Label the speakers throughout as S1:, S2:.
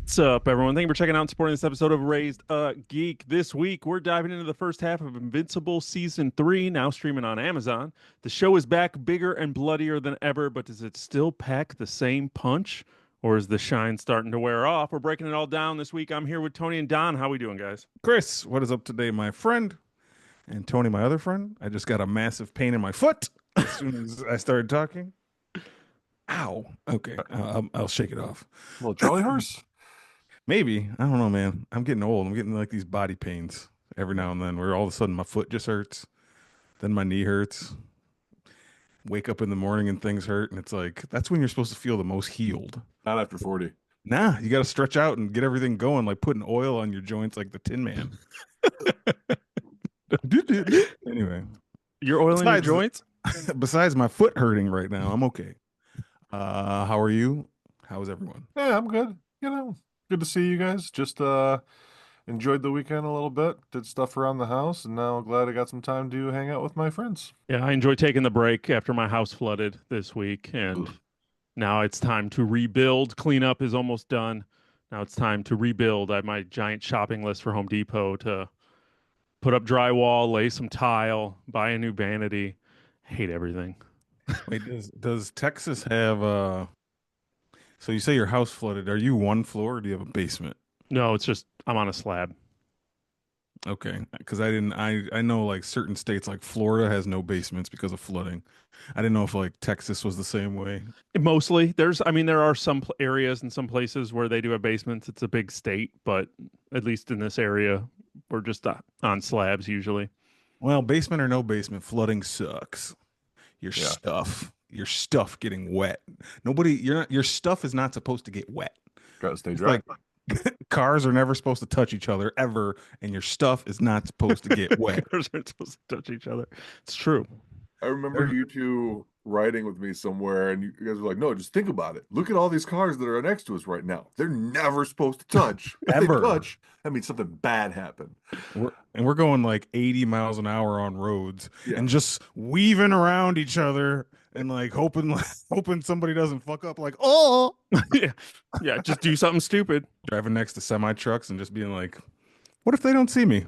S1: What's up, everyone? Thank you for checking out and supporting this episode of Raised A Geek. This week, we're diving into the first half of Invincible Season 3, now streaming on Amazon. The show is back bigger and bloodier than ever, but does it still pack the same punch? Or is the shine starting to wear off? We're breaking it all down this week. I'm here with Tony and Don. How we doing, guys?
S2: Chris, what is up today, my friend? And Tony, my other friend. I just got a massive pain in my foot as soon as I started talking. Ow. Okay, I'll shake it off.
S3: Little Charlie horse?
S2: Maybe. I don't know, man. I'm getting old. I'm getting like these body pains every now and then where all of a sudden my foot just hurts. Then my knee hurts. Wake up in the morning and things hurt. And it's like, that's when you're supposed to feel the most healed.
S3: Not after 40.
S2: Nah, you got to stretch out and get everything going, like putting oil on your joints like the Tin Man. Anyway,
S1: You're oiling your joints?
S2: besides my foot hurting right now, I'm okay. How are you? How is everyone?
S3: Yeah, I'm good. Good to see you guys. Just enjoyed the weekend a little bit, did stuff around the house, and now glad I got some time to hang out with my friends.
S1: Yeah, I enjoy taking the break after my house flooded this week, and now it's time to rebuild. Cleanup is almost done. Now it's time to rebuild. I have my giant shopping list for Home Depot to put up drywall, lay some tile, buy a new vanity. Hate everything.
S2: Wait, does Texas have so you say your house flooded. Are you one floor or do you have a basement?
S1: No, it's just I'm on a slab.
S2: Okay, because I know like certain states like Florida has no basements because of flooding. I didn't know if like Texas was the same way.
S1: Mostly, there are some areas and some places where they do have basements. It's a big state, but at least in this area, we're just on slabs usually.
S2: Well, basement or no basement, flooding sucks.
S3: Yeah.
S2: Your stuff getting wet. Your stuff is not supposed to get wet.
S3: Gotta stay
S2: It's
S3: dry.
S2: like cars are never supposed to touch each other ever, and your stuff is not supposed to get wet.
S1: Cars aren't supposed to touch each other. It's true.
S3: I remember you two riding with me somewhere, and you guys were like, no, just think about it. Look at all these cars that are next to us right now. They're never supposed to touch. If they
S2: Ever.
S3: touch, that means something bad happened.
S2: We're going like 80 miles an hour on roads
S3: Yeah.
S2: and just weaving around each other and like hoping somebody doesn't fuck up like, oh,
S1: Yeah, just do something stupid.
S2: driving next to semi trucks and just being like, what if they don't see me?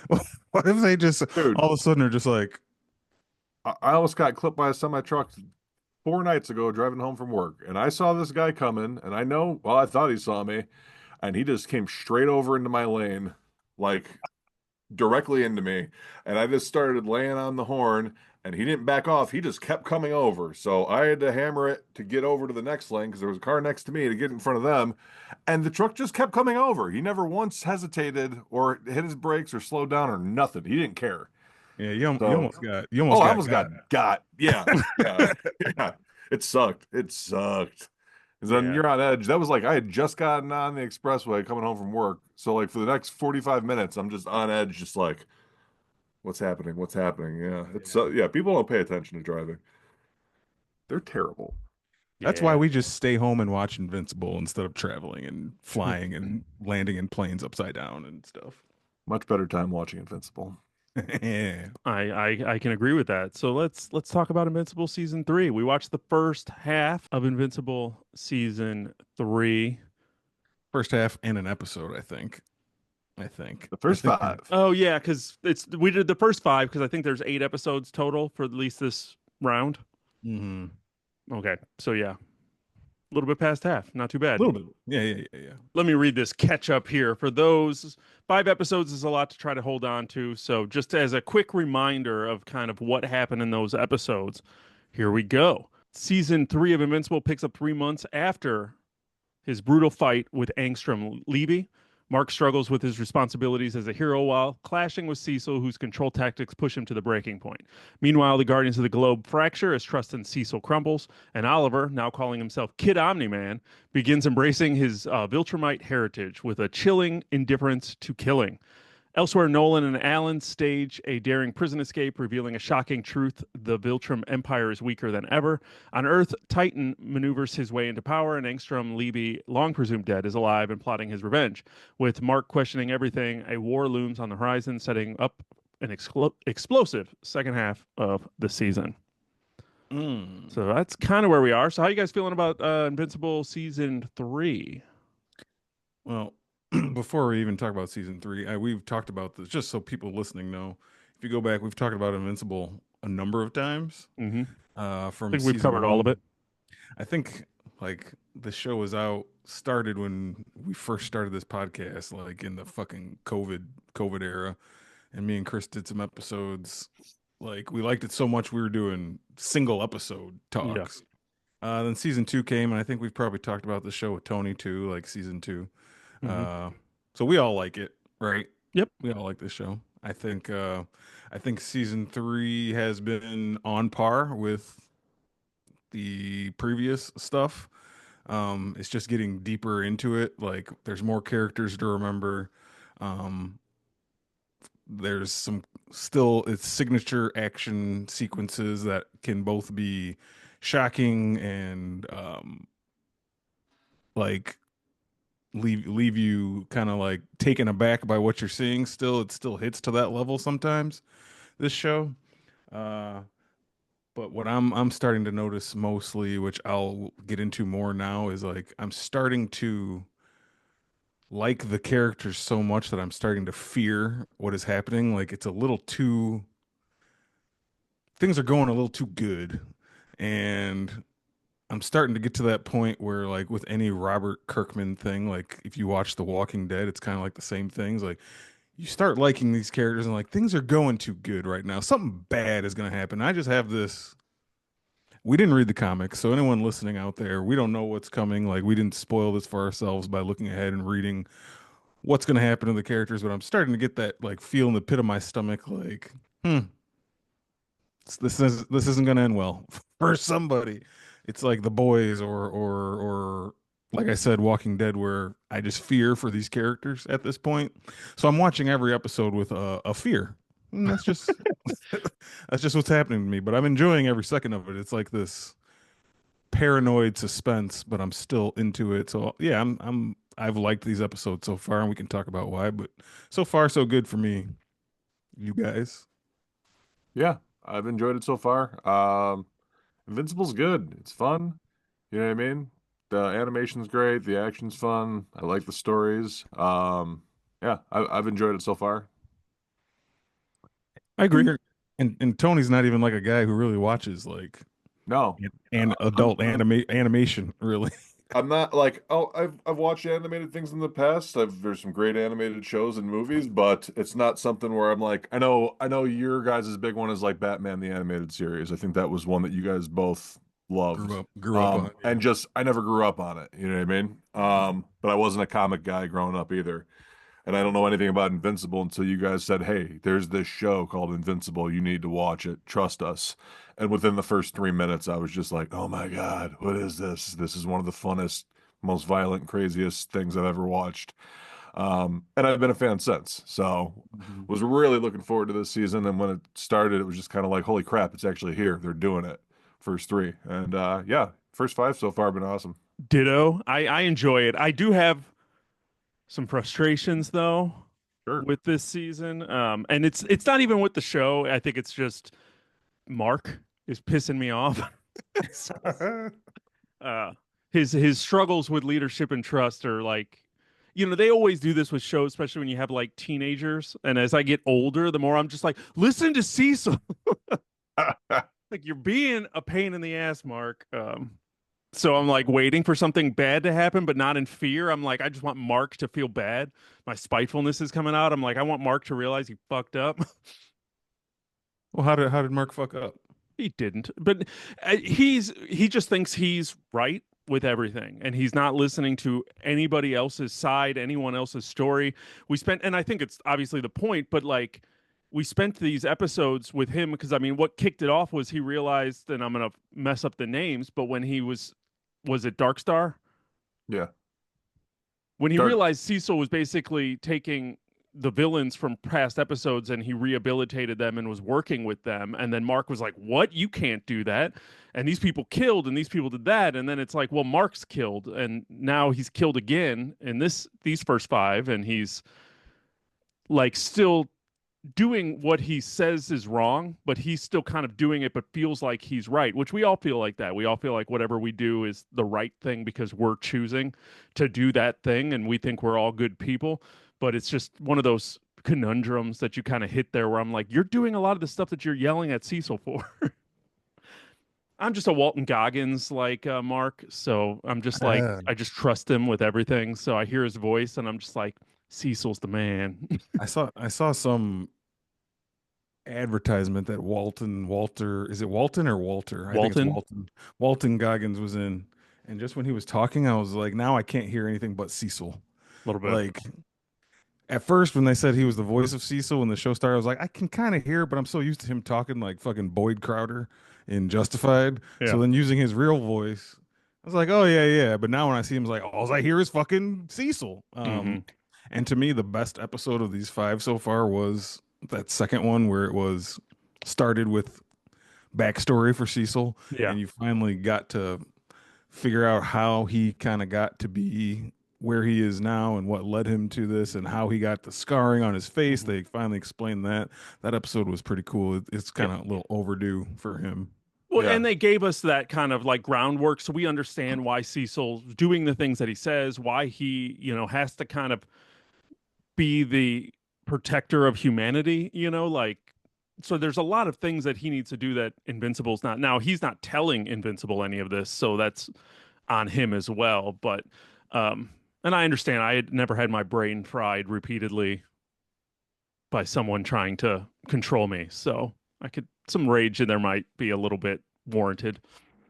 S2: What if they just
S3: Dude,
S2: all of a sudden are just like,
S3: I almost got clipped by a semi truck 4 nights ago driving home from work, and I saw this guy coming, and I thought he saw me, and he just came straight over into my lane, like directly into me, and I just started laying on the horn, and he didn't back off. He just kept coming over, so I had to hammer it to get over to the next lane because there was a car next to me to get in front of them, and the truck just kept coming over. He never once hesitated or hit his brakes or slowed down or nothing. He didn't care.
S2: yeah,
S3: So,
S2: you almost
S3: I
S2: got
S3: almost got. Yeah, yeah, yeah. It sucked. It sucked. Because then
S1: Yeah.
S3: you're on edge. That was like I had just gotten on the expressway coming home from work. So like for the next 45 minutes, I'm just on edge, just like, what's happening? What's happening? Yeah, it's yeah. People don't pay attention to driving. They're terrible.
S2: That's why
S1: Yeah.
S2: we just stay home and watch Invincible instead of traveling and flying and landing in planes upside down and stuff.
S3: Much better time watching Invincible.
S2: Yeah.
S1: I can agree with that. So let's talk about Invincible season 3. We watched the first half of Invincible season 3.
S2: First half and an episode, I think.
S3: The first
S2: I think
S3: five.
S1: Oh yeah, because we did the first 5 because I think there's 8 episodes total for at least this round.
S2: Mhm.
S1: Okay, so yeah, a little bit past half, not too bad.
S2: A little bit. Yeah.
S1: Let me read this catch up here. For those 5 episodes is a lot to try to hold on to. So just as a quick reminder of kind of what happened in those episodes, here we go. Season 3 of Invincible picks up 3 months after his brutal fight with Angstrom Levy. Mark struggles with his responsibilities as a hero while clashing with Cecil, whose control tactics push him to the breaking point. Meanwhile, the Guardians of the Globe fracture as trust in Cecil crumbles, and Oliver, now calling himself Kid Omni-Man, begins embracing his Viltrumite heritage with a chilling indifference to killing. Elsewhere, Nolan and Alan stage a daring prison escape, revealing a shocking truth: the Viltrum Empire is weaker than ever. On Earth, Titan maneuvers his way into power, and Angstrom Levy, long presumed dead, is alive and plotting his revenge. With Mark questioning everything, a war looms on the horizon, setting up an explosive second half of the season. So that's kind of where we are. So how you guys feeling about Invincible season 3?
S2: Well, before we even talk about season three, we've talked about this just so people listening know. If you go back, we've talked about Invincible a number of times.
S1: Mm-hmm. I
S2: From
S1: think we've
S2: season
S1: covered all of
S2: one,
S1: it.
S2: I think like the show was out started when we first started this podcast, like in the fucking COVID era, and me and Chris did some episodes. Like we liked it so much we were doing single episode
S1: Yeah.
S2: talks. Then season two came, and I think we've probably talked about the show with Tony too, like season two.
S1: Mm-hmm.
S2: Uh, so we all like it, right?
S1: Yep.
S2: We all like this show. I think season three has been on par with the previous stuff. It's just getting deeper into it. Like there's more characters to remember. Um, there's some still it's signature action sequences that can both be shocking and like leave you kind of like taken aback by what you're seeing. Still, it still hits to that level sometimes. This show. Uh, but what I'm starting to notice mostly, which I'll get into more now, is like I'm starting to like the characters so much that I'm starting to fear what is happening. Like it's a little too things are going a little too good. And I'm starting to get to that point where like with any Robert Kirkman thing, like if you watch The Walking Dead, it's kind of like the same things. Like you start liking these characters and like things are going too good right now. Something bad is going to happen. I just have this. We didn't read the comics, so anyone listening out there, we don't know what's coming. Like we didn't spoil this for ourselves by looking ahead and reading what's going to happen to the characters, but I'm starting to get that like feel in the pit of my stomach like, hmm, this isn't going to end well for somebody. It's like The Boys or like I said, Walking Dead, where I just fear for these characters at this point. So I'm watching every episode with a fear. And that's just that's just what's happening to me. But I'm enjoying every second of it. It's like this paranoid suspense, but I'm still into it. So yeah, I've liked these episodes so far, and we can talk about why. But so far, so good for me. You guys,
S3: Yeah, I've enjoyed it so far. Invincible's good. It's fun. You know what I mean? The animation's great. The action's fun. I like the stories. Yeah, I've enjoyed it so far.
S1: I agree.
S2: and Tony's not even like a guy who really watches like
S3: No,
S2: and
S3: I'm
S2: adult animation really.
S3: I'm not like, oh, I've watched animated things in the past. There's some great animated shows and movies, but it's not something where I'm like, I know your guys' big one is like Batman the animated series. I think that was one that you guys both loved.
S2: Grew up on.
S3: And
S2: Yeah.
S3: just I never grew up on it, you know what I mean? But I wasn't a comic guy growing up either. And I don't know anything about Invincible until you guys said, "Hey, there's this show called Invincible. You need to watch it. Trust us." And within the first 3 minutes, I was just like, "Oh my God, what is this? This is one of the funnest, most violent, craziest things I've ever watched." And I've been a fan since. So
S2: Mhm.
S3: was really looking forward to this season. And when it started, it was just kind of like, "Holy crap, it's actually here. They're doing it." First three, and yeah, first five so far have been awesome.
S1: Ditto. I enjoy it. I do have some frustrations though
S3: Sure.
S1: with this season. And it's not even with the show. I think it's just Mark is pissing me off. uh his struggles with leadership and trust are like, they always do this with shows, especially when you have like teenagers. And as I get older, the more I'm just like, listen to Cecil. Like you're being a pain in the ass, Mark. So I'm like waiting for something bad to happen, but not in fear. I'm like, I just want Mark to feel bad. My spitefulness is coming out. I'm like, I want Mark to realize he fucked up.
S2: Well, how did Mark fuck up?
S1: He didn't, but he just thinks he's right with everything, and he's not listening to anybody else's side, anyone else's story. And I think it's obviously the point, but like we spent these episodes with him because I mean, what kicked it off was he realized, and I'm gonna mess up the names, but when he was it Darkstar?
S3: Yeah.
S1: When he
S3: Dark.
S1: realized Cecil was basically taking the villains from past episodes and he rehabilitated them and was working with them. And then Mark was like, "What? You can't do that." And these people killed and these people did that. And then it's like, well, Mark's killed and now he's killed again in these first five, and he's like still doing what he says is wrong, but he's still kind of doing it, but feels like he's right, which we all feel like that. We all feel like whatever we do is the right thing because we're choosing to do that thing and we think we're all good people. But it's just one of those conundrums that you kind of hit there where I'm like, you're doing a lot of the stuff that you're yelling at Cecil for. I'm just a Walton Goggins like Mark, so I'm just like
S2: Uh,
S1: I just trust him with everything. So I hear his voice and I'm just like, Cecil's the man.
S2: I saw some advertisement that Walter, is it Walton or Walter? I think it's
S1: Walton,
S2: Walton. Walton Goggins was in, and just when he was talking, I was like, now I can't hear anything but Cecil.
S1: a little bit.
S2: Like at first, when they said he was the voice of Cecil when the show started, I was like, I can kind of hear it, but I'm so used to him talking like fucking Boyd Crowder in Justified.
S1: Yeah.
S2: So then using his real voice, I was like, oh yeah, yeah. But now when I see him, it's like all I hear is fucking Cecil.
S1: Hmm.
S2: And to me, the best episode of these five so far was that second one where it was started with backstory for Cecil,
S1: Yeah.
S2: and you finally got to figure out how he kind of got to be where he is now and what led him to this and how he got the scarring on his face.
S1: Mhm.
S2: They finally explained that. That episode was pretty cool. It's
S1: Yeah.
S2: kind of a little overdue for him.
S1: Well,
S3: Yeah.
S1: and they gave us that kind of like groundwork so we understand why Cecil's doing the things that he says, why he, has to kind of be the protector of humanity, like so there's a lot of things that he needs to do that Invincible's not. Now, he's not telling Invincible any of this, so that's on him as well, but and I understand I had never had my brain fried repeatedly by someone trying to control me. So I could some rage in there might be a little bit warranted.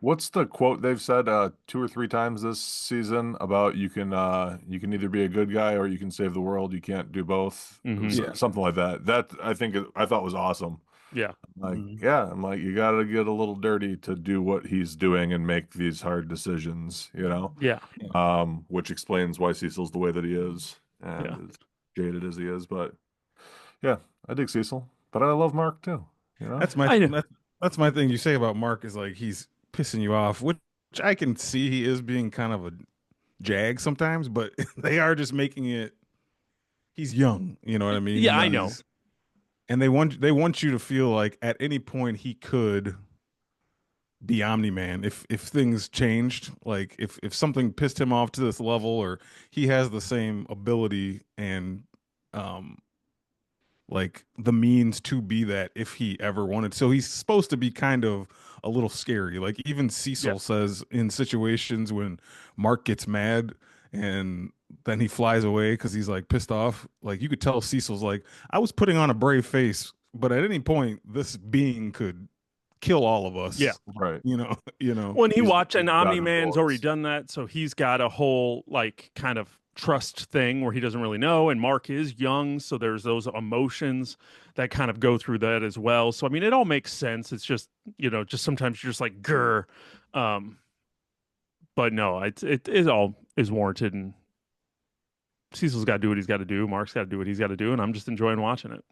S3: What's the quote they've said two or three times this season about you can either be a good guy or you can save the world. You can't do both. It was
S2: Yeah.
S3: something like that. That I thought was awesome.
S1: Yeah.
S3: Like,
S2: Mhm.
S3: yeah, I'm like, you got to get a little dirty to do what he's doing and make these hard decisions,
S1: Yeah.
S3: which explains why Cecil's the way that he is
S1: Yeah.
S3: and as jaded as he is. But yeah, I dig Cecil, but I love Mark too,
S2: That's my
S1: I know.
S2: that's my thing. You say about Mark is like he's pissing you off, which I can see he is being kind of a jag sometimes, but they are just making it. He's young, you know what I mean?
S1: Yeah, I know.
S2: And they want you to feel like at any point he could be Omni-Man if things changed, like if something pissed him off to this level, or he has the same ability and um like the means to be that if he ever wanted. So he's supposed to be kind of a little scary. Like even
S1: Yeah.
S2: Cecil says in situations when Mark gets mad and then he flies away because he's like pissed off. Like you could tell Cecil's like, I was putting on a brave face, but at any point this being could kill all of
S1: Yeah.
S2: us.
S3: right.
S1: When he
S3: He's
S1: watched and
S3: dodging
S1: Omni-Man's already
S3: bullets.
S1: done that, so he's got a whole like kind of trust thing where he doesn't really know, and Mark is young, so there's those emotions that kind of go through that as well. So I mean, it all makes sense. It's just just sometimes you're just like grr, um, but no, it all is warranted, and Cecil's got to do what he's got to do. Mark's got to do what he's got to do, and I'm just enjoying watching it.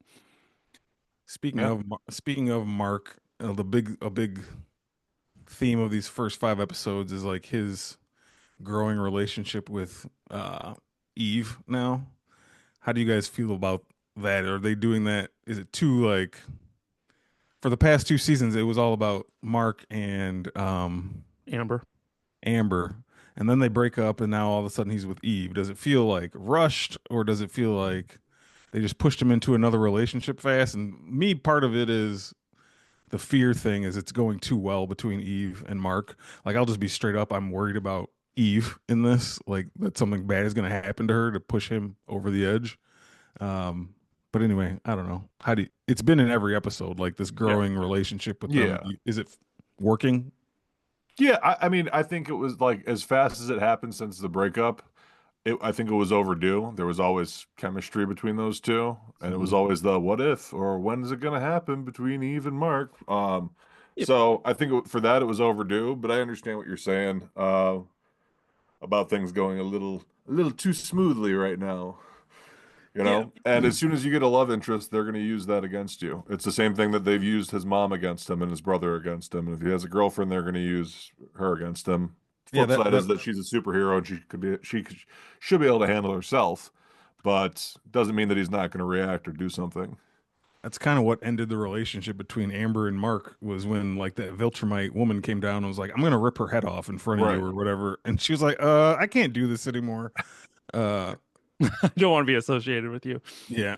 S3: Yeah.
S2: Speaking of Mark, a big theme of these first five episodes is like his growing relationship with Eve now. How do you guys feel about that? Are they doing that? Is it too like for the past two seasons it was all about Mark and
S1: Amber.
S2: Amber, and then they break up and now all of a sudden he's with Eve. Does it feel like rushed, or does it feel like they just pushed him into another relationship fast? And me, part of it is the fear thing is it's going too well between Eve and Mark. Like I'll just be straight up, I'm worried about Eve in this, like that something bad is going to happen to her to push him over the edge. But anyway, I don't know. How do you, it's been in every episode, like this
S1: Yeah.
S2: growing relationship with them.
S3: Yeah.
S2: Is it working?
S3: Yeah, I mean, I think it was like as fast as it happened since the breakup. I think it was overdue. There was always chemistry between those two, and it was
S2: Mhm.
S3: always the what if or when is it going to happen between Eve and Mark.
S1: Yep.
S3: So I think for that it was overdue, but I understand what you're saying about things going a little too smoothly right now.
S1: Yeah.
S3: And as soon as you get a love interest, they're going to use that against you. It's the same thing that they've used his mom against him and his brother against him. And if he has a girlfriend, they're going to use her against him.
S2: Yeah,
S3: Flip
S2: that
S3: side
S2: that
S3: is that she's a superhero and should be able to handle herself, but doesn't mean that he's not going to react or do something.
S2: That's kind of what ended the relationship between Amber and Mark was when like that Viltrumite woman came down and was like, I'm gonna rip her head off in front of you
S3: Right.
S2: or whatever. And she was like, I can't do this anymore. Uh
S1: I don't want to be associated with you.
S2: yeah.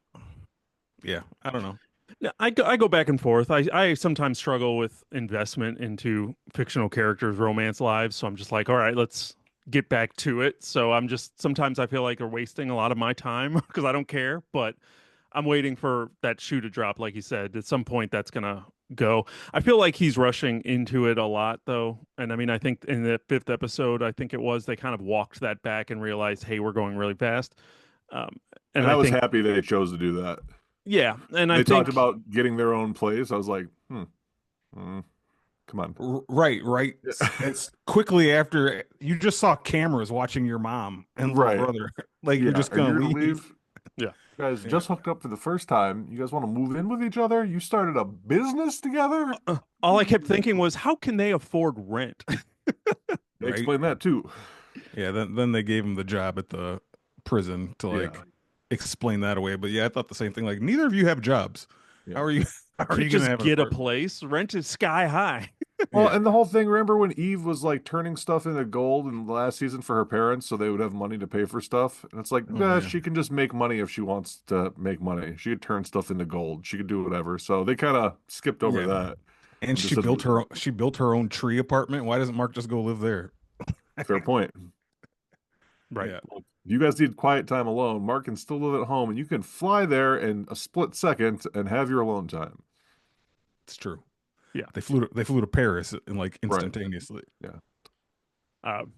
S2: Yeah. I don't know.
S1: Yeah, I go back and forth. I sometimes struggle with investment into fictional characters' romance lives, so I'm just like, all right, let's get back to it. So I'm just sometimes I feel like they're wasting a lot of my time because I don't care, but I'm waiting for that shoe to drop, like you said. At some point, that's gonna go. I feel like he's rushing into it a lot, though. And I mean, I think in the fifth episode, I think it was, they kind of walked that back and realized, hey, we're going really fast. Um, and
S3: And
S1: I
S3: I was
S1: think,
S3: happy they chose to do that.
S1: yeah, and I
S3: They talked
S1: think
S3: about getting their own place. I was like, come on.
S2: Right. It's quickly after you just saw cameras watching your mom and little
S3: Right.
S2: brother. Like you're
S3: Yeah.
S2: just
S3: And
S2: gonna
S3: you're gonna
S2: leave.
S3: leave.
S1: yeah.
S3: You guys
S2: Yeah.
S3: just hooked up for the first time. You guys want to move in with each other? You started a business together?
S1: All I kept thinking was, how can they afford rent?
S3: They
S2: Right.
S3: explained that too.
S2: Yeah, then they gave him the job at the prison to
S3: Yeah.
S2: like explain that away. But yeah, I thought the same thing. Like neither of you have jobs.
S3: Yeah.
S2: How are you how are
S1: Could
S2: you gonna
S1: just
S2: have an
S1: get a
S2: apartment?
S1: place. Rent is sky high.
S3: Well,
S2: Yeah.
S3: and the whole thing, remember when Eve was like turning stuff into gold in the last season for her parents so they would have money to pay for stuff? And it's like,
S2: Oh yeah.
S3: she can just make money if she wants to make money. She could turn stuff into gold. She could do whatever. So they kind of skipped over
S2: Yeah.
S3: that
S2: And
S3: and just said,
S2: she built her own tree apartment. Why doesn't Mark just go live there?
S3: fair point.
S1: Right.
S2: Yeah,
S3: You guys need quiet time alone. Mark can still live at home and you can fly there in a split second and have your alone time.
S2: it's true.
S1: Yeah.
S2: They flew to Paris and like
S3: Right.
S2: instantaneously.
S3: Yeah.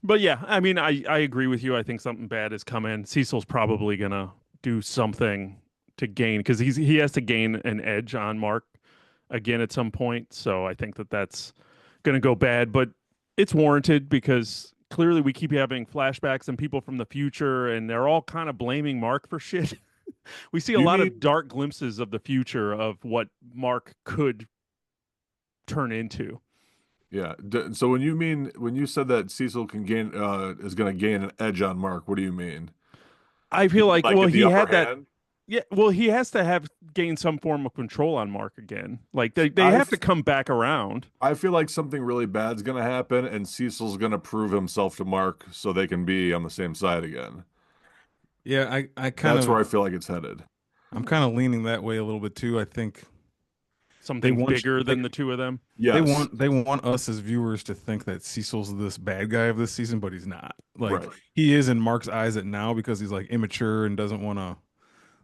S1: But yeah, I mean, I agree with you. I think something bad has come in. Cecil's probably gonna do something to gain, because he has to gain an edge on Mark again at some point. So I think that's gonna go bad, but it's warranted because clearly we keep having flashbacks and people from the future, and they're all kind of blaming Mark for shit. We see a
S3: You
S1: lot of
S3: mean,
S1: dark glimpses of the future of what Mark could turn into.
S3: yeah. So when you said that Cecil can gain is going to gain an edge on Mark, what do you mean?
S1: I
S3: You
S1: feel
S3: mean
S1: like,
S3: like
S1: well,
S3: get the
S1: he
S3: upper
S1: had that.
S3: hand?
S1: Yeah, well, he has to have gained some form of control on Mark again. Like they
S3: I
S1: have to come back around.
S3: I feel like something really bad's going to happen and Cecil's going to prove himself to Mark so they can be on the same side again.
S2: Yeah, I kind
S3: That's
S2: of
S3: where I feel like it's headed.
S2: I'm kind of leaning that way a little bit too. I think they
S1: Something
S2: want
S1: bigger
S2: they
S1: than the two of them.
S3: Yes.
S2: they want us as viewers to think that Cecil's this bad guy of this season, but he's not. Like
S3: Right.
S2: he is in Mark's eyes at now because he's like immature and doesn't want to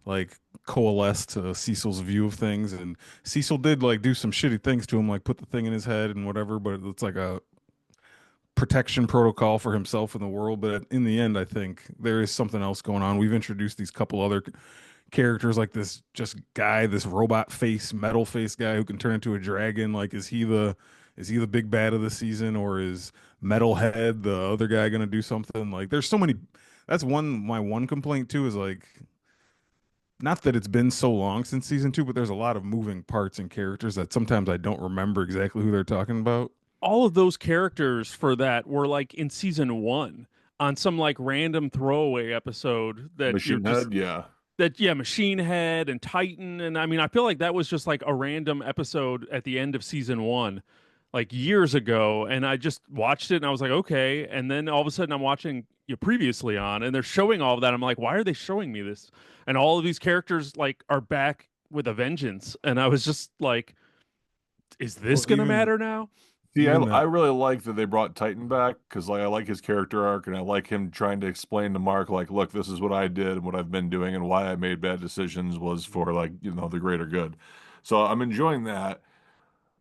S2: like coalesce to Cecil's view of things. And Cecil did like do some shitty things to him, like put the thing in his head and whatever. But it's like a protection protocol for himself and the world. But in the end, I think there is something else going on. We've introduced these couple other characters like this just guy, this robot face, metal face guy who can turn into a dragon. Like, is he the big bad of the season, or is Metalhead the other guy gonna do something? Like, there's so many. That's my one complaint too is like, not that it's been so long since season two, but there's a lot of moving parts and characters that sometimes I don't remember exactly who they're talking about.
S1: All of those characters for that were like in season one on some like random throwaway episode that you're
S3: Machine
S1: just
S3: Head, yeah.
S1: that yeah, Machine Head and Titan, and I mean I feel like that was just like a random episode at the end of season one, like years ago, and I just watched it and I was like, okay, and then all of a sudden I'm watching you previously on, and they're showing all of that. I'm like, why are they showing me this? And all of these characters like are back with a vengeance, and I was just like, is this
S2: Well,
S1: gonna matter now?
S3: See,
S2: even
S3: I
S2: the
S3: really like that they brought Titan back because like I like his character arc and I like him trying to explain to Mark like, look, this is what I did and what I've been doing and why I made bad decisions was for like, the greater good. So I'm enjoying that.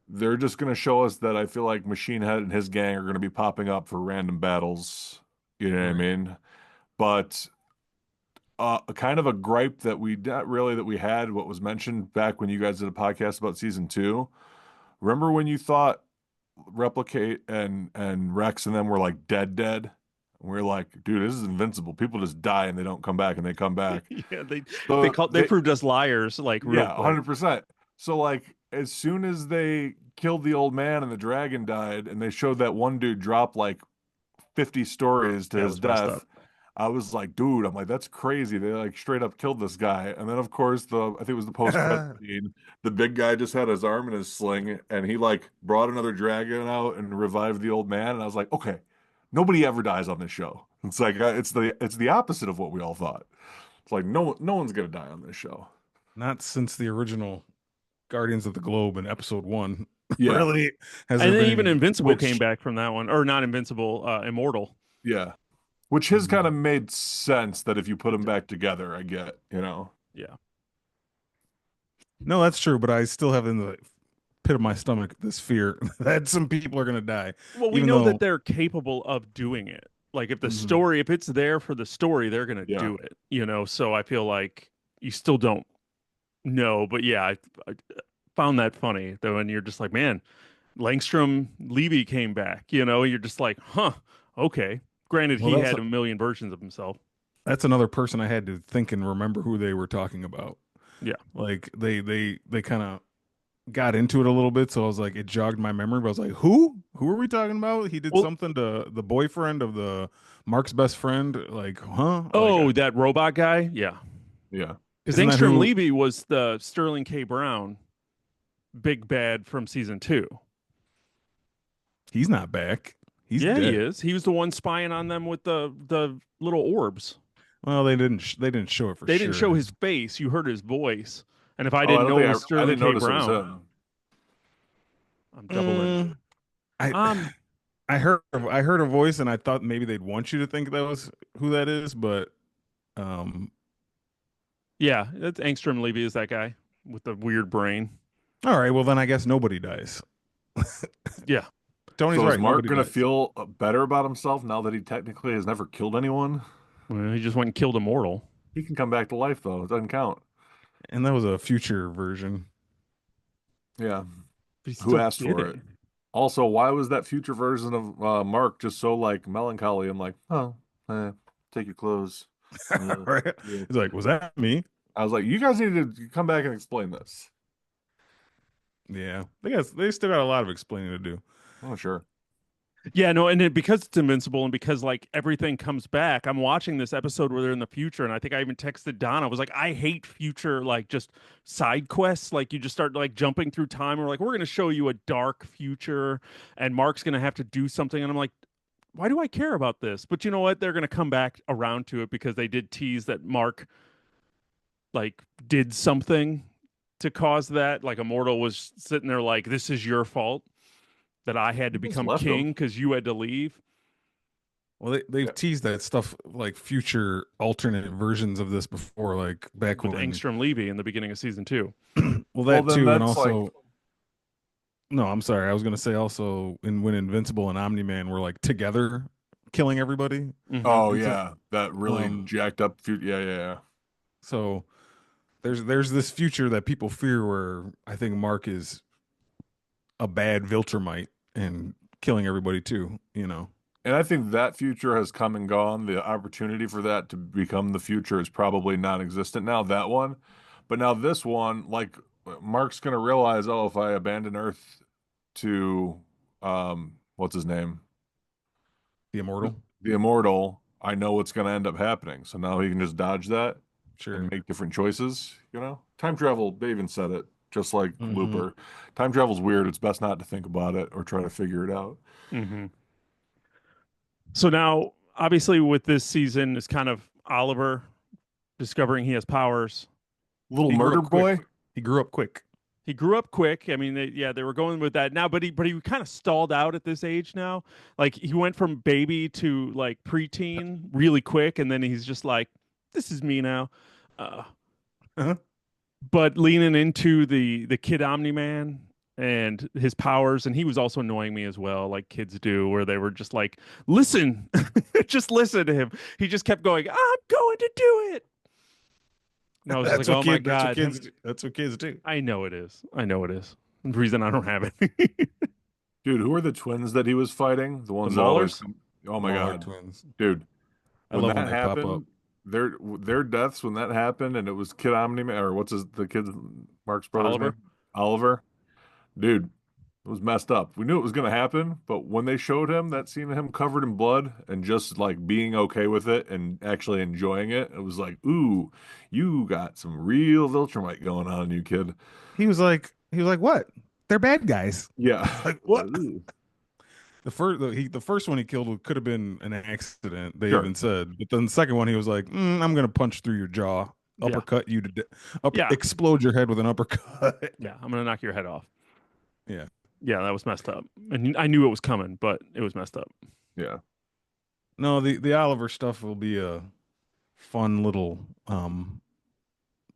S3: They're just going to show us that I feel like Machine Head and his gang are going to be popping up for random battles. You know what I
S2: right.
S3: mean? But kind of a gripe that we not really that we had what was mentioned back when you guys did a podcast about season two. Remember when you thought Replicate and Rex and them were like dead? And we are like, dude, this is invincible. People just die and they don't come back and they come back.
S1: Yeah,
S3: So
S1: they proved us liars like real
S3: yeah,
S1: quick.
S3: 100%. So like as soon as they killed the old man and the dragon died and they showed that one dude drop like 50 stories to
S1: That
S3: his
S1: was messed up.
S3: death, I was like, dude, I'm like, that's crazy. They like straight up killed this guy. And then of course I think it was the post-credit scene. The big guy just had his arm in his sling and he like brought another dragon out and revived the old man. And I was like, okay, nobody ever dies on this show. It's like it's the opposite of what we all thought. It's like no one's gonna die on this show.
S2: Not since the original Guardians of the Globe in episode 1.
S3: Yeah.
S2: Really? Has
S1: And
S2: there
S1: then even
S2: been
S1: Invincible came
S3: Which
S1: back from that one, or not Invincible, Immortal.
S3: yeah. Which his kind
S2: Mhm.
S3: of made sense that if you put them back together, I get, you know.
S1: Yeah.
S2: No, that's true, but I still have in the pit of my stomach this fear that some people are gonna die.
S1: Well, we
S2: Even
S1: know that
S2: though
S1: they're capable of doing it. Like if the
S2: Mhm.
S1: story, if it's there for the story, they're gonna
S3: Yeah.
S1: do it. So I feel like you still don't know, but yeah, I found that funny though, and you're just like, man, Langstrom Levy came back. You're just like, huh, okay. Granted,
S2: well
S1: he
S2: that's
S1: had a million versions of himself.
S2: that's another person I had to think and remember who they were talking about.
S1: Yeah.
S2: Like they kind of got into it a little bit, so I was like, it jogged my memory. But I was like, who? Who are we talking about? He did
S1: Well,
S2: something to the boyfriend of the Mark's best friend. Like, huh? Like,
S1: oh, that robot guy, yeah.
S3: Yeah.
S1: Because
S2: isn't that
S1: Angstrom
S2: who?
S1: Levy was the Sterling K. Brown big bad from season 2.
S2: He's not back. He's
S1: Yeah, he
S2: dead.
S1: is. He was the one spying on them with the little orbs.
S2: Well, they didn't show it for
S1: They didn't show
S2: sure.
S1: his face. You heard his voice. And if I
S3: Oh, I
S1: didn't
S3: don't
S1: know
S3: think
S1: it was
S3: I
S1: Sterling
S3: didn't
S1: K.
S3: notice it was
S1: Brown,
S3: him.
S1: I'm double in.
S2: Mm, I
S1: Um,
S2: I heard a voice, and I thought maybe they'd want you to think that was who that is, but um,
S1: yeah, that's Angstrom Levy is that guy with the weird brain.
S2: all right. Well, then I guess nobody dies.
S1: Yeah.
S2: Tony's
S3: So is
S2: right.
S3: Mark
S2: Nobody
S3: gonna
S2: dies.
S3: feel better about himself now that he technically has never killed anyone?
S1: Well, he just went and killed Immortal.
S3: He can come back to life though. It doesn't count.
S2: And that was a future version.
S3: Yeah.
S1: But he
S3: Who
S1: still
S3: asked
S1: did
S3: for
S1: it.
S3: it? Also, why was that future version of Mark just so like melancholy and like, oh, take your clothes.
S2: Right?
S3: Yeah.
S2: He's like, was that me?
S3: I was like, you guys need to come back and explain this.
S2: Yeah, they still got a lot of explaining to do.
S3: Oh, sure.
S1: Yeah, no, and because it's Invincible and because like everything comes back, I'm watching this episode where they're in the future, and I think I even texted Don. I was like, I hate future like just side quests. Like you just start like jumping through time. We're like, we're gonna show you a dark future, and Mark's gonna have to do something, and I'm like, why do I care about this? But you know what? They're gonna come back around to it because they did tease that Mark like did something to cause that. Like Immortal was sitting there like, this is your fault that I had
S3: You
S1: to
S3: just
S1: become
S3: left him.
S1: king because you had to leave.
S2: Well, they've
S3: Yeah.
S2: teased that stuff like future alternate versions of this before, like back
S1: With
S2: when.
S1: Angstrom Levy in the beginning of season 2.
S2: Well,
S3: Well,
S2: that
S3: then
S2: too, and
S3: that's like,
S2: also no, I'm sorry, I was gonna say also in when Invincible and Omni-Man were like together killing everybody.
S1: Mm-hmm.
S3: oh
S2: And so,
S3: yeah, that really jacked up. Yeah, yeah, yeah.
S2: so there's this future that people fear where I think Mark is a bad Viltrumite and killing everybody too. You know.
S3: And I think that future has come and gone. The opportunity for that to become the future is probably non-existent now, that one. But now this one, like Mark's gonna realize, oh, if I abandon Earth to what's his name?
S2: The immortal.
S3: The Immortal, I know what's gonna end up happening. So now he can just dodge that
S2: Sure.
S3: and make different choices, you know? Time travel, they even said it, just like
S2: Hmm.
S3: Looper. Time travel's weird. It's best not to think about it or try to figure it out.
S1: Mm-hmm. So now, obviously, with this season, is kind of Oliver discovering he has powers.
S3: Little
S2: He grew
S3: murder
S2: up quick.
S3: boy?
S2: He grew up quick.
S1: He grew up quick. I mean, they were going with that now, but he kind of stalled out at this age now. Like he went from baby to like preteen really quick, and then he's just like, "This is me now." Uh,
S2: Uh-huh.
S1: but leaning into the kid Omni-Man and his powers, and he was also annoying me as well, like kids do, where they were just like, "Listen, just listen to him." He just kept going, "I'm going to do it." And I was just like, "Oh my
S2: That's what
S1: god,
S2: kids. That's what kids do.
S1: I know it is. I know it is. The reason I don't have it."
S3: Dude, who are the twins that he was fighting? The
S1: The
S3: ones that always
S1: Maulers?
S3: come. Oh my
S2: Mauler
S3: God.
S2: twins.
S3: Dude,
S2: I
S3: when
S2: love when
S3: that
S2: they pop up.
S3: happened, their deaths when that happened and it was Kid Omni-Man or what's the kid Mark's brother's
S1: Oliver?
S3: name? Oliver. Dude, It was messed up. We knew it was going to happen, but when they showed him that scene of him covered in blood and just like being okay with it and actually enjoying it, it was like, ooh, you got some real Viltrumite going on, you kid.
S2: He was like, what? They're bad guys.
S3: Yeah.
S2: Like what?
S3: Ooh.
S2: The first one he killed could have been an accident. They
S3: Sure.
S2: even said, but then the second one he was like, I'm gonna punch through your jaw,
S1: Yeah.
S2: uppercut you to
S1: Yeah.
S2: explode your head with an uppercut.
S1: Yeah. I'm gonna knock your head off.
S2: Yeah.
S1: Yeah, that was messed up. And I knew it was coming, but it was messed up.
S3: Yeah.
S2: No, the Oliver stuff will be a fun little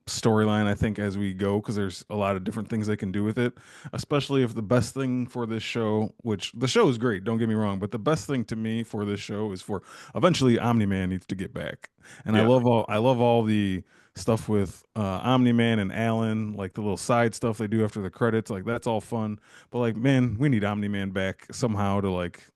S2: storyline, I think, as we go, because there's a lot of different things they can do with it. Especially if the best thing for this show, which the show is great, don't get me wrong, but the best thing to me for this show is for eventually Omni-Man needs to get back. And
S3: Yeah.
S2: I love all the stuff with Omni-Man and Alan, like the little side stuff they do after the credits, like that's all fun. But like, man, we need Omni-Man back somehow to like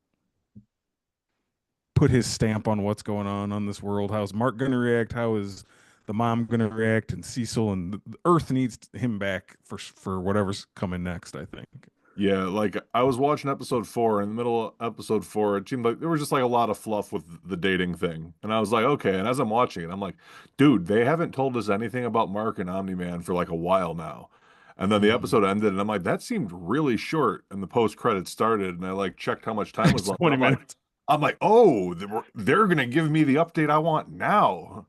S2: put his stamp on what's going on this world. How's Mark going to react? How is the mom going to react? And Cecil and the Earth needs him back for whatever's coming next, I think.
S3: Yeah, like I was watching episode 4. In the middle of episode 4, it seemed like there was just like a lot of fluff with the dating thing. And I was like, okay. And as I'm watching it, I'm like, dude, they haven't told us anything about Mark and Omni-Man for like a while now. And then the
S2: Mm.
S3: episode ended, and I'm like, that seemed really short. And the post credits started, and I like checked how much time was
S1: It's
S3: left. And
S1: 20 minutes.
S3: I'm like, oh, they're gonna give me the update I want now.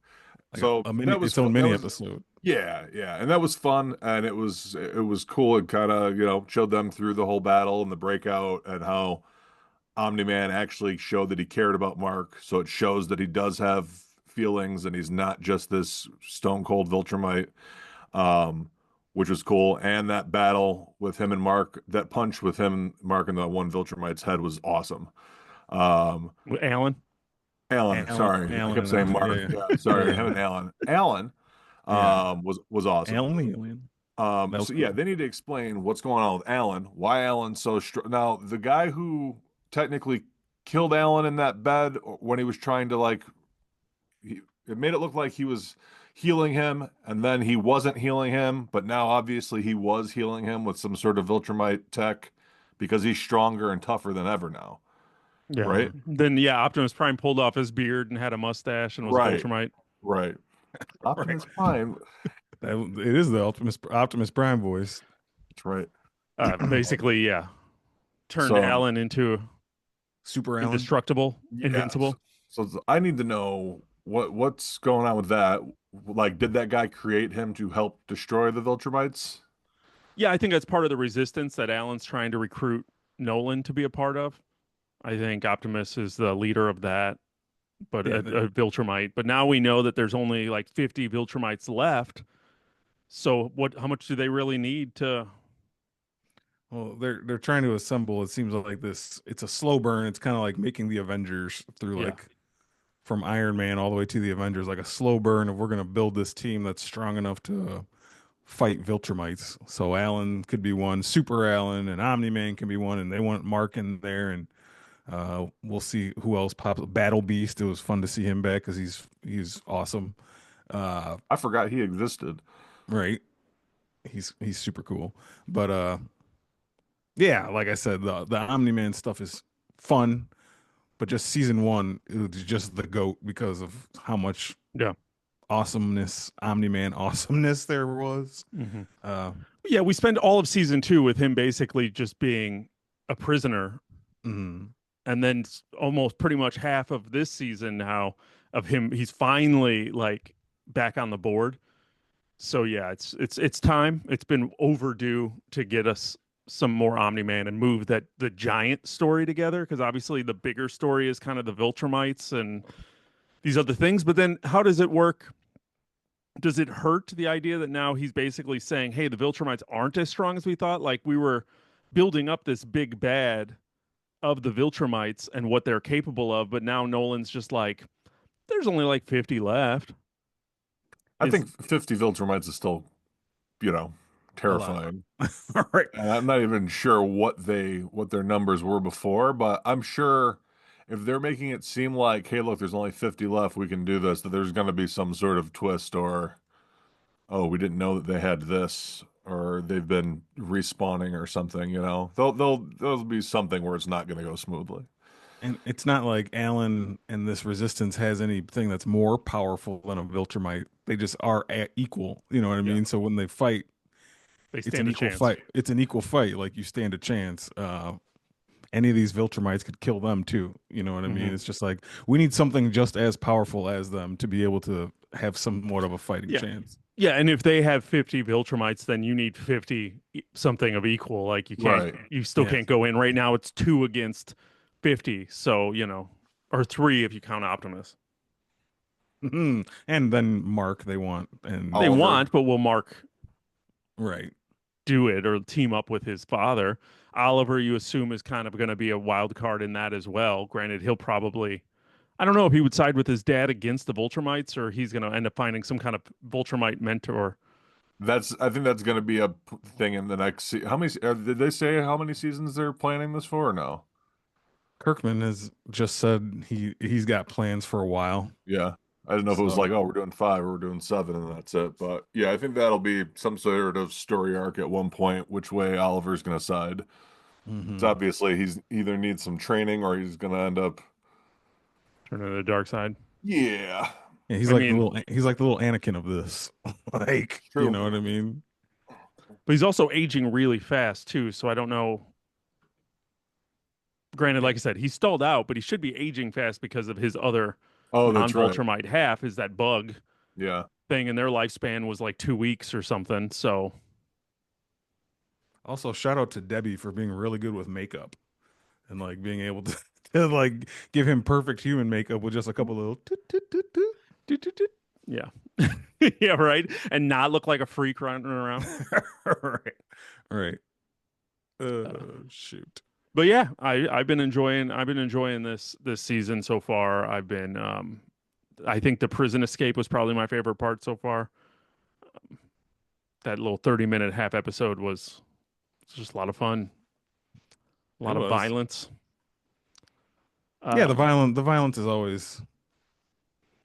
S2: Like
S3: So
S2: a mini,
S3: that was
S2: its own
S3: that
S2: mini
S3: was
S2: episode.
S3: yeah, yeah, and that was fun, and it was cool. It kind of showed them through the whole battle and the breakout, and how Omni-Man actually showed that he cared about Mark. So it shows that he does have feelings, and he's not just this stone cold Viltrumite, um, which was cool. And that battle with him and Mark, that punch with him and Mark in the one Viltrumite's head was awesome. Um,
S1: With Alan.
S3: Alan, sorry, I
S2: Alan
S3: kept
S2: and
S3: saying
S2: Alfred.
S3: Mark.
S2: Yeah,
S3: Yeah, sorry, him
S2: yeah,
S3: and Alan. Alan
S2: yeah.
S3: was awesome.
S2: Alan the alien. That was
S3: So yeah,
S2: cool.
S3: they need to explain what's going on with Alan. Why Alan's so strong. Now, the guy who technically killed Alan in that bed when he was trying to it made it look like he was healing him, and then he wasn't healing him, but now obviously he was healing him with some sort of Viltrumite tech because he's stronger and tougher than ever now,
S1: Yeah.
S3: right?
S1: Then yeah, Optimus Prime pulled off his beard and had a mustache and was a
S3: Right,
S1: Viltrumite.
S3: right.
S2: Right.
S3: Optimus Prime.
S2: It is the Optimus Prime voice.
S3: That's right.
S1: Basically, yeah. Turned
S3: So
S1: Alan into
S2: Super Alan.
S1: indestructible,
S3: yeah,
S1: invincible.
S3: so I need to know what's going on with that. Like, did that guy create him to help destroy the Viltrumites?
S1: Yeah, I think that's part of the resistance that Alan's trying to recruit Nolan to be a part of. I think Optimus is the leader of that, but
S2: Yeah,
S1: a Viltrumite. But now we know that there's only like 50 Viltrumites left. So what? How much do they really need to?
S2: well, they're trying to assemble. It seems like this. It's a slow burn. It's kind of like making the Avengers through
S1: Yeah,
S2: like from Iron Man all the way to the Avengers, like a slow burn of we're gonna build this team that's strong enough to fight Viltrumites. So Alan could be one, Super Alan, and Omni Man can be one, and they want Mark in there, and we'll see who else pops. Battle Beast. It was fun to see him back because he's awesome. Uh,
S3: I forgot he existed.
S2: right. He's super cool. But yeah, like I said, the Omni Man stuff is fun, but just season one, it was just the goat because of how much
S1: yeah,
S2: awesomeness, Omni Man awesomeness there was.
S1: hmm
S2: Uh,
S1: yeah. We spend all of season 2 with him basically just being a prisoner,
S2: mm,
S1: and then almost pretty much half of this season now of him. He's finally like back on the board. So yeah, it's time. It's been overdue to get us some more Omni-Man and move that the giant story together, because obviously the bigger story is kind of the Viltrumites and these other things. But then how does it work? Does it hurt the idea that now he's basically saying, hey, the Viltrumites aren't as strong as we thought? Like we were building up this big bad of the Viltrumites and what they're capable of, but now Nolan's just like, there's only like 50 left.
S3: I
S1: Is
S3: think 50 Viltrumites is still, you know,
S2: a lot.
S3: terrifying.
S2: All right.
S3: And I'm not even sure what their numbers were before, but I'm sure if they're making it seem like, hey, look, there's only 50 left, we can do this, that there's going to be some sort of twist or, oh, we didn't know that they had this. or they've been respawning or something. You know, there'll be something where it's not going to go smoothly.
S2: And it's not like Alan and this resistance has anything that's more powerful than a Viltrumite. They just are equal. You know what I
S1: Yeah,
S2: mean? So when they fight,
S1: they
S2: it's an
S1: stand a
S2: equal
S1: chance.
S2: fight. It's an equal fight. Like you stand a chance. Any of these Viltrumites could kill them too. You know what I mean?
S1: Hmm.
S2: It's just like we need something just as powerful as them to be able to have somewhat of a fighting
S1: Yeah.
S2: chance.
S1: Yeah, and if they have 50 Viltrumites, then you need 50 something of equal. Like
S3: Right.
S1: you still
S2: Yeah.
S1: can't go in. Right now it's 2 against 50. So, or 3 if you count Optimus.
S2: Mhm. And then Mark they want
S1: They
S2: and
S3: Oliver.
S1: want, but will Mark
S2: right.
S1: do it or team up with his father? Oliver, you assume, is kind of going to be a wild card in that as well. Granted, he'll probably, I don't know if he would side with his dad against the Viltrumites or he's going to end up finding some kind of Viltrumite mentor.
S3: I think that's going to be a thing in the next. How many? Did they say how many seasons they're planning this for? Or no.
S2: Kirkman has just said he's got plans for a while.
S3: Yeah. I didn't know if it was
S2: So
S3: like, oh, we're doing 5 or we're doing 7 and that's it. But yeah, I think that'll be some sort of story arc at one point, which way Oliver's going to side. It's
S2: mhm.
S3: obviously he's either needs some training or he's going to end up.
S1: Turn to the dark side.
S3: Yeah.
S2: Yeah,
S1: I mean,
S2: he's like the little Anakin of this. Like, you
S3: True.
S2: know what I mean?
S1: but he's also aging really fast too. So I don't know. Granted,
S2: Yeah.
S1: like I said, he's stalled out, but he should be aging fast because of his other
S3: Oh, that's right.
S1: non-Viltrumite half is that bug
S3: Yeah.
S1: thing, and their lifespan was like 2 weeks or something. So
S2: Also, shout out to Debbie for being really good with makeup and like being able to, to like give him perfect human makeup with just a couple little toot, toot, toot, toot.
S1: doot, doot, doot. Yeah. Yeah, right. And not look like a freak running around.
S2: Right. Right.
S1: Uh,
S2: Shoot.
S1: but yeah, I've been enjoying this season so far. I think the prison escape was probably my favorite part so far. That little 30-minute half episode was just a lot of fun, a
S2: It
S1: lot of
S2: was.
S1: violence.
S2: Yeah,
S1: Uh,
S2: the violence is always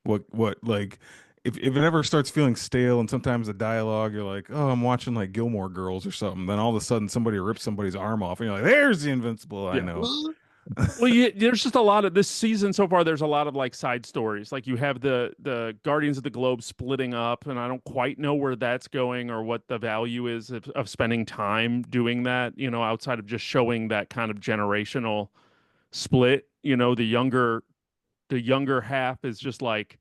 S2: what like if it ever starts feeling stale and sometimes the dialogue you're like, oh, I'm watching like Gilmore Girls or something, then all of a sudden somebody rips somebody's arm off and you're like, there's the Invincible I
S1: yeah.
S2: know.
S1: Well, there's just a lot of this season so far. There's a lot of like side stories. Like you have the Guardians of the Globe splitting up, and I don't quite know where that's going or what the value is of spending time doing that. Outside of just showing that kind of generational split. The younger half is just like,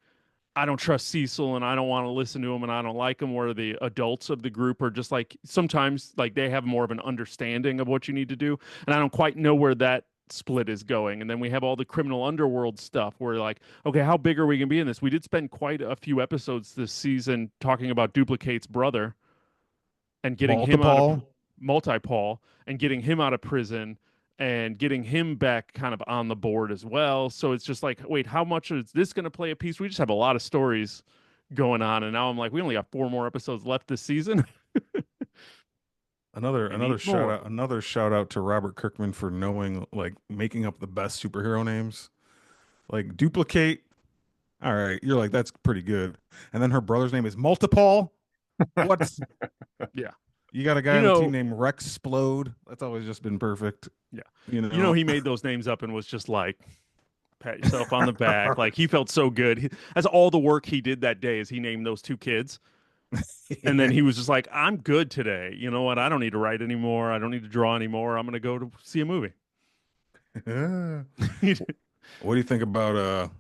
S1: I don't trust Cecil and I don't want to listen to him and I don't like him. Where the adults of the group are just like sometimes like they have more of an understanding of what you need to do. And I don't quite know where that split is going. And then we have all the criminal underworld stuff where like, okay, how big are we going to be in this? We did spend quite a few episodes this season talking about Duplicate's brother and getting him out of
S2: Multiple.
S1: Multi-Paul and getting him out of prison and getting him back kind of on the board as well. So it's just like, wait, how much is this going to play a piece? We just have a lot of stories going on. And now I'm like, we only got 4 more episodes left this season.
S2: Another
S1: I need more.
S2: another shout out to Robert Kirkman for knowing like making up the best superhero names. Like Duplicate. All right, you're like that's pretty good. And then her brother's name is Multiple. What?
S1: Yeah.
S2: You got a guy
S1: You
S2: on the team
S1: know,
S2: named Rex Explode. That's always just been perfect.
S1: yeah.
S2: You know.
S1: He made those names up and was just like, pat yourself on the back. Like he felt so good. That's all the work he did that day is he named those 2 kids. And then he was just like, I'm good today. You know what? I don't need to write anymore. I don't need to draw anymore. I'm going to go to see a movie.
S2: What do you think about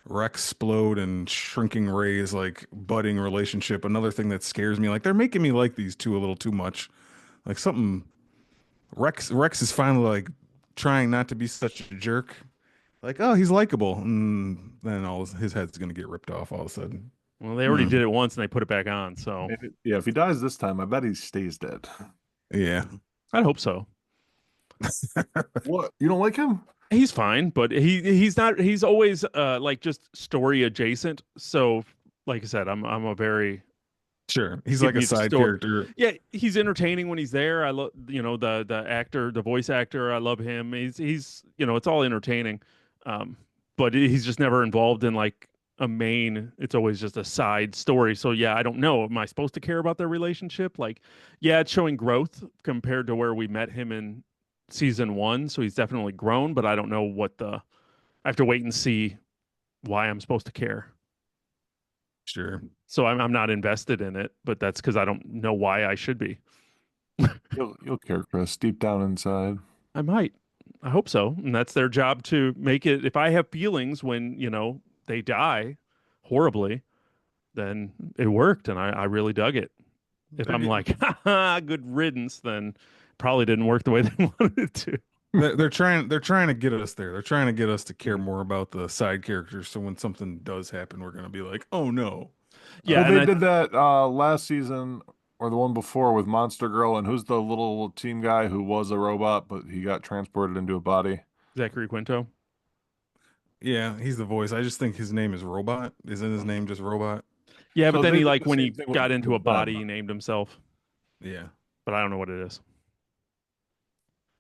S2: Rex Explode and Shrinking Ray's like budding relationship? Another thing that scares me. Like they're making me like these two a little too much. Like something Rex is finally like trying not to be such a jerk. Like, oh, he's likable. And then his head's gonna get ripped off all of a sudden.
S1: Well, they already
S2: Hmm.
S1: did it once and they put it back on. So
S3: Yeah, if he dies this time, I bet he stays dead.
S2: Yeah.
S1: I hope so.
S3: What? You don't like him?
S1: He's fine, but he's not. He's always like just story adjacent. So, like I said, I'm a very
S2: Sure. He's
S1: give
S2: like a
S1: me the
S2: side
S1: story.
S2: character.
S1: Yeah, he's entertaining when he's there. I love the actor, the voice actor. I love him. He's it's all entertaining. Um, but he's just never involved in like a main, it's always just a side story. So yeah, I don't know. Am I supposed to care about their relationship? Like, yeah, it's showing growth compared to where we met him in season one. So he's definitely grown, but I don't know I have to wait and see why I'm supposed to care.
S2: Sure.
S1: So I'm not invested in it, but that's because I don't know why I should be.
S3: You'll care, Chris, deep down inside.
S1: I might. I hope so. And that's their job to make it. If I have feelings when, they die horribly, then it worked and I really dug it. If
S2: They're
S1: I'm
S2: getting,
S1: like, good riddance, then probably didn't work the way they wanted it to.
S2: they're trying to get us there. They're trying to get us to care
S3: Mhm.
S2: more about the side characters. So when something does happen, we're gonna be like, oh no.
S1: Yeah,
S3: Well,
S1: and
S3: they did that last season or the one before with Monster Girl, and who's the little team guy who was a robot, but he got transported into a body?
S1: Zachary Quinto.
S2: Yeah, he's the voice. I just think his name is Robot. Isn't his name
S3: Mhm.
S2: just Robot?
S1: Yeah, but
S3: So
S1: then
S3: they
S1: he
S3: did
S1: like
S3: the
S1: when
S3: same
S1: he
S3: thing
S1: got into a
S3: with
S1: body,
S3: them.
S1: he named himself,
S2: Yeah.
S1: but I don't know what it is.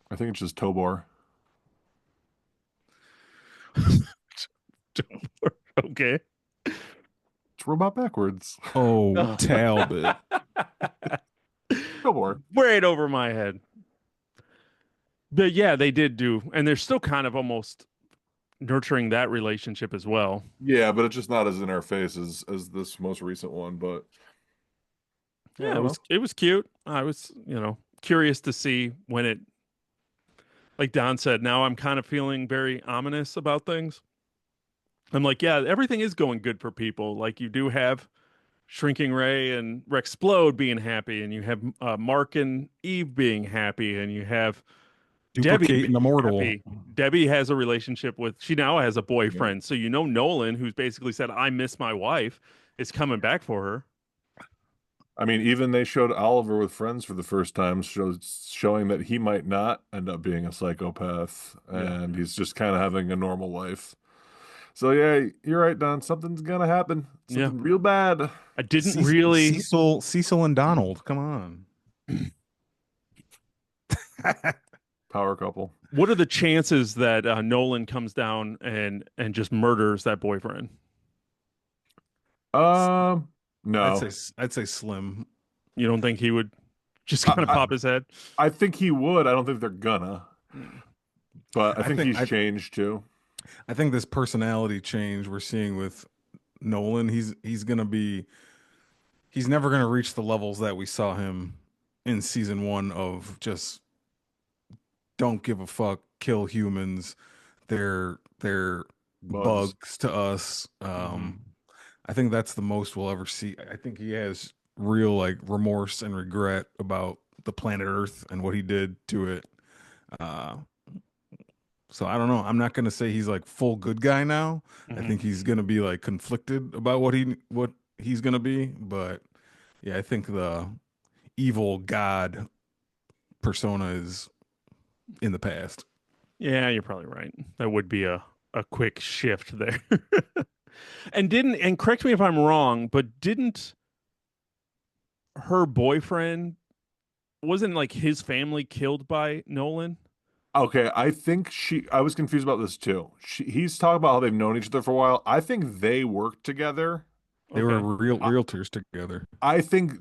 S3: I think it's just Tobor.
S1: Okay.
S3: It's robot backwards.
S2: Oh, Talbot.
S3: Tobor.
S1: Right over my head. But yeah, they did do, and they're still kind of almost nurturing that relationship as well.
S3: Yeah, but it's just not as in our face as this most recent one. But
S1: Yeah,
S3: yeah,
S1: it was
S3: well,
S1: it was cute. I was, curious to see when it, like Don said, now I'm kind of feeling very ominous about things. I'm like, yeah, everything is going good for people. Like you do have Shrinking Ray and Rexplode being happy, and you have Mark and Eve being happy, and you have Debbie
S2: Duplicate and
S1: being
S2: immortal.
S1: happy. Debbie has a relationship she now has a
S3: yeah.
S1: boyfriend. So Nolan, who's basically said, I miss my wife, is coming back for her.
S3: I mean, even they showed Oliver with friends for the first time, showing that he might not end up being a psychopath,
S1: Yeah.
S3: and he's just kind of having a normal life. So yeah, you're right, Don. Something's gonna happen.
S1: Yeah.
S3: Something real bad.
S1: I didn't
S2: Cecil,
S1: really.
S2: Cecil and Donald. Come on.
S3: Power couple.
S1: What are the chances that Nolan comes down and just murders that boyfriend?
S3: Um,
S2: I'd
S3: no.
S2: say I'd say slim.
S1: You don't think he would just
S3: I,
S1: kind of
S3: I
S1: pop his head?
S3: I think he would. I don't think they're gonna.
S1: Hmm.
S3: But I
S2: I
S3: think
S2: think
S3: he's changed too.
S2: I think this personality change we're seeing with Nolan, he's never gonna reach the levels that we saw him in season one of just don't give a fuck, kill humans. They're
S3: Bugs.
S2: bugs to us.
S3: Mhm.
S2: I think that's the most we'll ever see. I think he has real like remorse and regret about the planet Earth and what he did to it. Uh, so I don't know. I'm not gonna say he's like full good guy now. I
S1: Mhm.
S2: think he's gonna be like conflicted about what he's gonna be. But yeah, I think the evil god persona is in the past.
S1: Yeah, you're probably right. That would be a quick shift there. And correct me if I'm wrong, but didn't her boyfriend, wasn't like his family killed by Nolan?
S3: Okay, I think I was confused about this too. He's talking about how they've known each other for a while. I think they worked together.
S2: They were
S1: Okay.
S3: I,
S2: realtors together.
S3: I think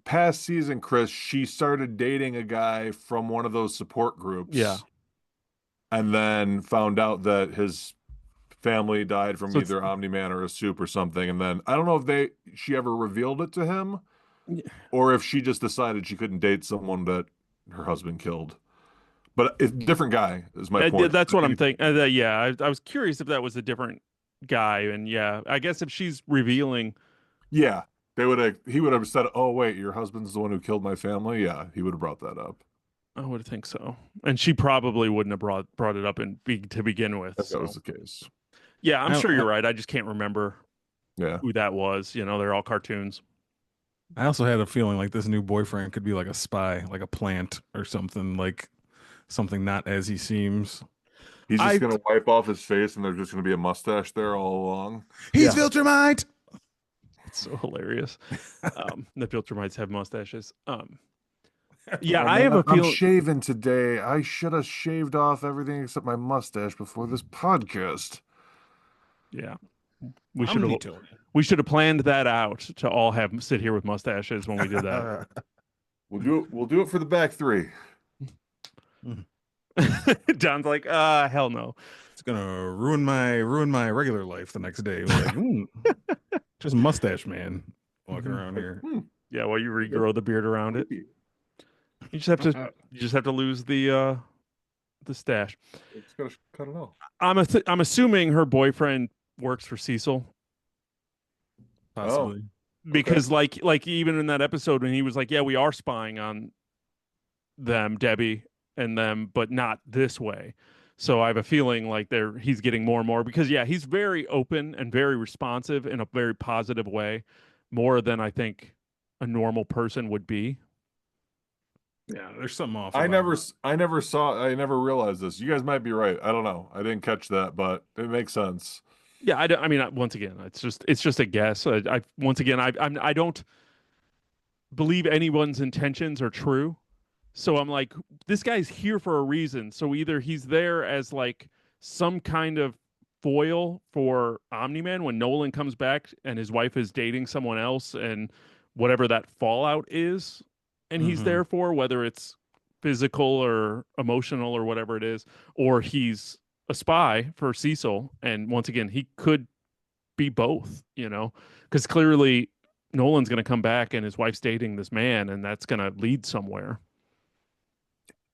S3: past season, Chris, she started dating a guy from one of those support
S1: Yeah.
S3: groups and then found out that his family died from
S1: So it's
S3: either Omni-Man or a soup or something. And then I don't know if she ever revealed it to him or if she just decided she couldn't date someone that her husband killed. But it's different guy is my point.
S1: that's what I'm thinking. Yeah, I was curious if that was a different guy, and yeah, I guess if she's revealing,
S3: Yeah, he would have said, "Oh wait, your husband's the one who killed my family." Yeah, he would have brought that up.
S1: I would think so, and she probably wouldn't have brought it up to begin with.
S3: If that was
S1: So
S3: the case.
S1: yeah, I'm
S2: I,
S1: sure you're
S2: I
S1: right. I just can't remember
S3: Yeah.
S1: who that was. They're all cartoons.
S2: I also had a feeling like this new boyfriend could be like a spy, like a plant or something, like something not as he seems.
S3: He's just
S1: I
S3: gonna wipe off his face, and there's just gonna be a mustache there all along.
S2: He's
S1: Yeah,
S2: Viltrumite.
S1: it's so hilarious. The Viltrumites have mustaches. Yeah,
S3: Oh
S1: I
S3: man,
S1: have a
S3: I'm
S1: feeling.
S3: shaving today. I should have shaved off everything except my mustache before this podcast.
S1: Yeah. We
S2: I'm
S1: should have
S2: Nito.
S1: we should have planned that out to all have sit here with mustaches when we did that.
S3: We'll do it for the back three.
S1: John's like, hell no.
S2: It's gonna ruin my regular life the next day. Like, just mustache man walking around
S3: Like,
S2: here.
S1: Yeah, well, you regrow the beard around it. You just have to lose the stash.
S3: It's gotta cut it off.
S1: I'm assuming her boyfriend works for Cecil
S2: Possibly.
S1: because like even in that episode when he was like, yeah, we are spying on them, Debbie and them, but not this way. So I have a feeling like he's getting more and more because yeah, he's very open and very responsive in a very positive way, more than I think a normal person would be.
S2: Yeah, there's something off.
S3: I never realized this. You guys might be right. I don't know. I didn't catch that, but it makes sense.
S1: Yeah, I mean, once again, it's just a guess. Once again, I don't believe anyone's intentions are true. So I'm like, this guy's here for a reason. So either he's there as like some kind of foil for Omni-Man when Nolan comes back and his wife is dating someone else and whatever that fallout is, and he's there for, whether it's physical or emotional or whatever it is, or he's a spy for Cecil. And once again, he could be both, because clearly Nolan's going to come back and his wife's dating this man, and that's going to lead somewhere.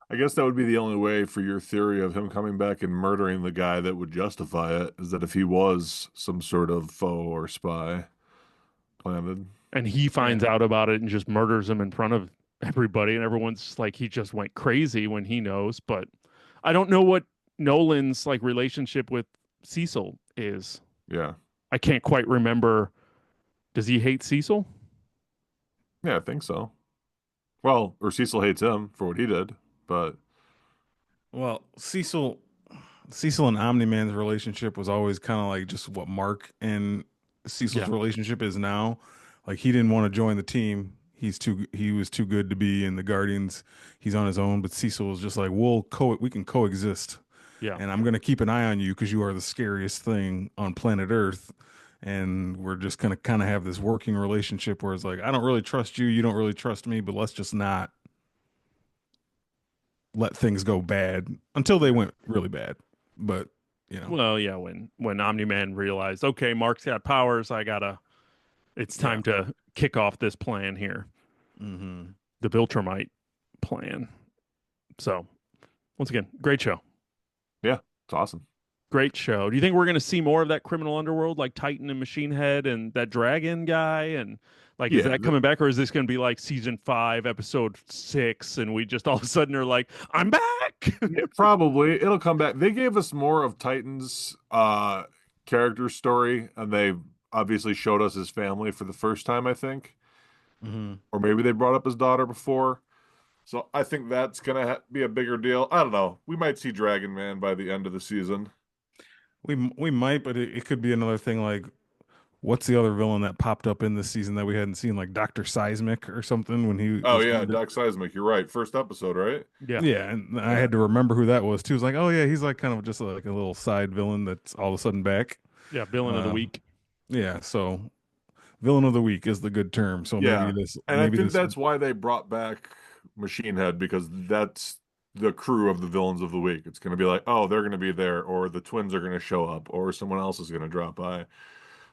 S3: I guess that would be the only way for your theory of him coming back and murdering the guy that would justify it, is that if he was some sort of foe or spy planted.
S1: And he finds out about it and just murders him in front of everybody, and everyone's just like, he just went crazy when he knows. But I don't know what Nolan's like relationship with Cecil is.
S3: Yeah.
S1: I can't quite remember. Does he hate Cecil?
S3: Yeah, I think so. Well, or Cecil hates him for what he did, but
S2: Well, Cecil and Omni-Man's relationship was always kind of like just what Mark and Cecil's relationship is now. Like he didn't want to join the team. He was too good to be in the Guardians. He's on his own, but Cecil was just like, we can coexist.
S1: Yeah.
S2: And I'm going to keep an eye on you because you are the scariest thing on planet Earth. And we're just going to kind of have this working relationship where it's like, I don't really trust you. You don't really trust me, but let's just not let things go bad until they went really bad. But,
S1: Well, yeah, when Omni-Man realized, okay, Mark's got powers, it's time to kick off this plan here. The Viltrumite plan. So, once again, great show.
S3: yeah, it's awesome.
S1: Great show. Do you think we're going to see more of that criminal underworld, like Titan and Machine Head and that dragon guy? And like, is that coming back, or is this going to be like season 5, episode 6, and we just all of a sudden are like, I'm back?
S3: Probably it'll come back. They gave us more of Titan's character story, and they obviously showed us his family for the first time, I think. Or maybe they brought up his daughter before. So I think that's gonna be a bigger deal. I don't know. We might see Dragon Man by the end of the season.
S2: we might, but it could be another thing like, what's the other villain that popped up in this season that we hadn't seen, like Dr. Seismic or something when he
S3: Oh yeah, Doc Seismic. You're right. First episode, right?
S2: Yeah, and I had to remember who that was too. It's like, oh yeah, he's like kind of just like a little side villain that's all of a sudden back.
S1: Yeah, villain of the week.
S2: Yeah, so villain of the week is the good term. So maybe this,
S3: and I think that's why they brought back Machine Head, because that's the crew of the villains of the week. It's going to be like, oh, they're going to be there, or the twins are going to show up, or someone else is going to drop by.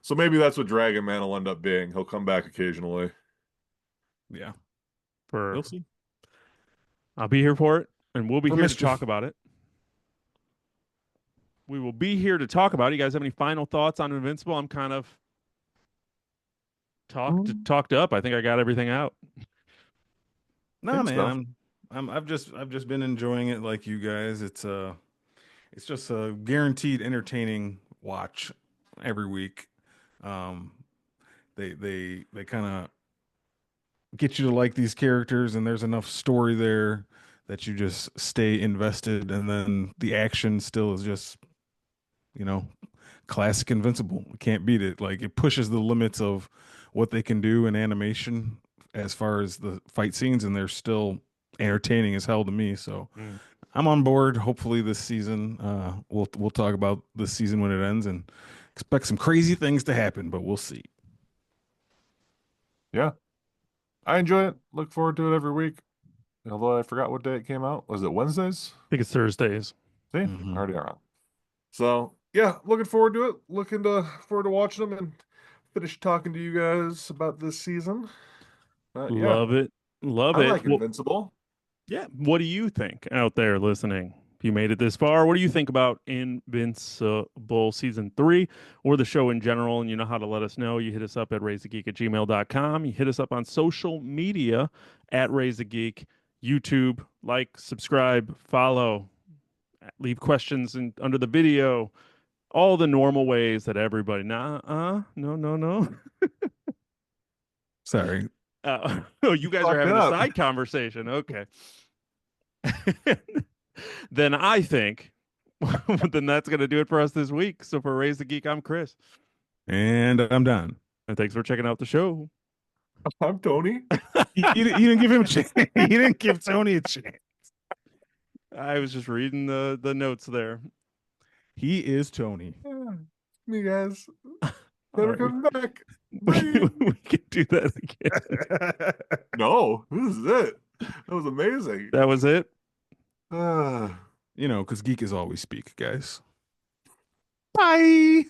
S3: So maybe that's what Dragon Man will end up being. He'll come back occasionally.
S2: Yeah,
S1: we'll
S2: see.
S1: I'll be here for it, and we'll be here to talk about it. We will be here to talk about it. You guys have any final thoughts on Invincible? I'm kind of talked up. I think I got everything out.
S2: No, man, I've just been enjoying it like you guys. It's just a guaranteed entertaining watch every week. They kind of get you to like these characters, and there's enough story there that you just stay invested, and then the action still is just, classic Invincible. You can't beat it. Like, it pushes the limits of what they can do in animation as far as the fight scenes, and they're still entertaining as hell to me. So I'm on board. Hopefully this season, we'll talk about this season when it ends and Expect some crazy things to happen, but we'll see.
S3: Yeah, I enjoy it. Look forward to it every week. Although I forgot what day it came out. Was it Wednesdays?
S1: I think it's Thursdays.
S3: See,
S2: Mhm.
S3: already around. So yeah, looking forward to it. Looking to forward to watching them and finish talking to you guys about this season. Yeah,
S1: Love it. Love
S3: I
S1: it.
S3: like
S1: Well,
S3: Invincible.
S1: yeah. What do you think out there listening? If you made it this far, what do you think about Invincible season 3 or the show in general? And you know how to let us know. You hit us up at raisethegeek@gmail.com. You hit us up on social media at raisethegeek, YouTube, like, subscribe, follow, leave questions under the video, all the normal ways that everybody. No, no, no.
S2: Sorry.
S1: Oh, you guys are
S3: Fucked
S1: having a
S3: up.
S1: side conversation. Okay. Then I think then that's going to do it for us this week. So for Raise the Geek, I'm Chris.
S2: And I'm done.
S1: And thanks for checking out the show.
S3: I'm Tony.
S2: You didn't give him a chance. You didn't give Tony a chance.
S1: I was just reading the notes there.
S2: He is Tony.
S3: Me guys.
S1: All
S3: Never
S1: right,
S3: coming back.
S1: we can do that again.
S3: No, this is it. That was amazing.
S1: That was it.
S3: Ah.
S2: Because geek is always speak, guys. Bye.